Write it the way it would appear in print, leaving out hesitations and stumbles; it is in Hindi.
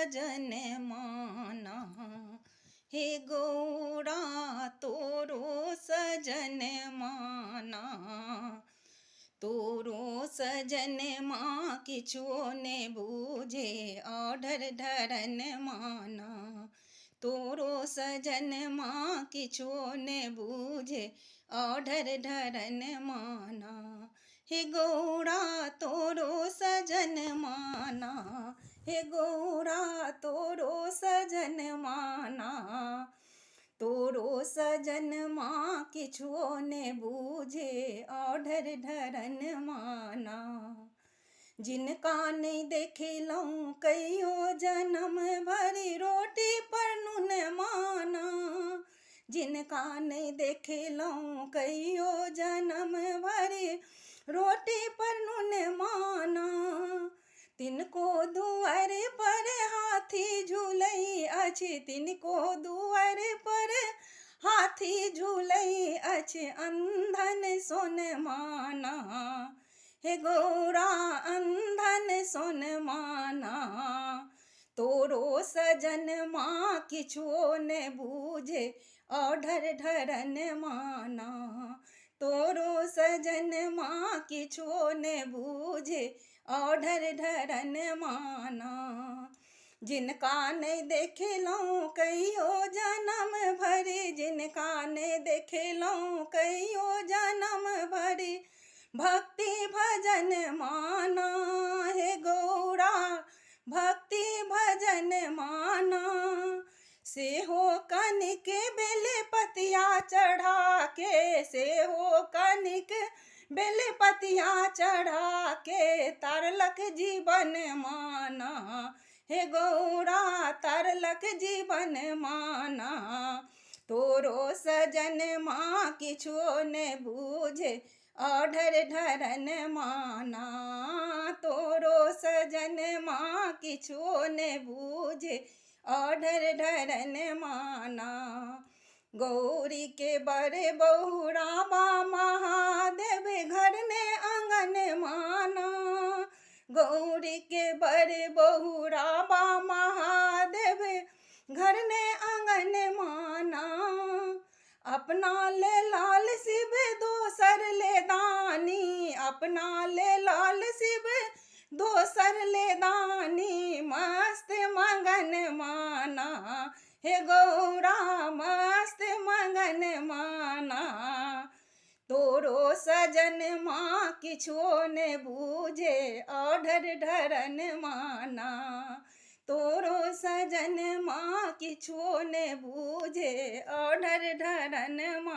सजन माना। हे गौरा तोरो सजन माना, तोरो सजन माँ किछो ने बूझे ऑर्डर धरन माना। तोरो सजन माँ किछो ने बूझे ऑर्डर धरन माना। हे गौरा तोरो सजन माना, हे गौरा तोरो सजन माना। तोरो सजन माँ किछो ने बूझे ऑर्डर धरन माना। जिनका नहीं देखलहुँ कहियो जन्म भरी रोटी पर नून माना। जिनका नहीं देखलहुँ कहियो जन्म भरी रोटी पर नून माना। तिनको दुआर पर हाथी झूलई अछि, तिनको दुआर पर हाथी झूलई अछि, अंधन सोन माना। हे गौरा अंधन सोन माना। तोरो सजन माँ किछो ने बूझे ऑर्डर धरन माना। तोरो सजन माँ किछो ने बूझे ऑर्डर धरन माना। जिनका नहीं देखलहुँ कहियो जन्म भरी, जिनका नहीं देखलहुँ कहियो जन्म भरी भक्ति भजन माना। हे गौरा भक्ति भजन माना। से हो कनिक बेले पतिया चढ़ा के, से हो कनिक बेले पतिया चढ़ा के तरलक जीवन माना। हे गौरा तरलक जीवन माना। तोरो सजन माँ किछो ने बूझे ऑर्डर धरन माना। तोरो सजन माँ किछो ने बूझे ऑर्डर धरन माना। गौरी के बड़े बहुरा बा महादेव घर ने आंगन माना। गौरी के बड़े बहुरा बा महादेव घर ने आंगन माना। अपना ले लाल शिव दोसर ले दानी, अपना ले लाल शिव दोसर ले दानी, मस्त मगन माना। हे गौरा मस्त मगन माना। तोरो सजन माँ किछो ने बूझे ऑर्डर धरन माना। तोरो सजन माँ किछो ने बूझे ऑर्डर धरन माना।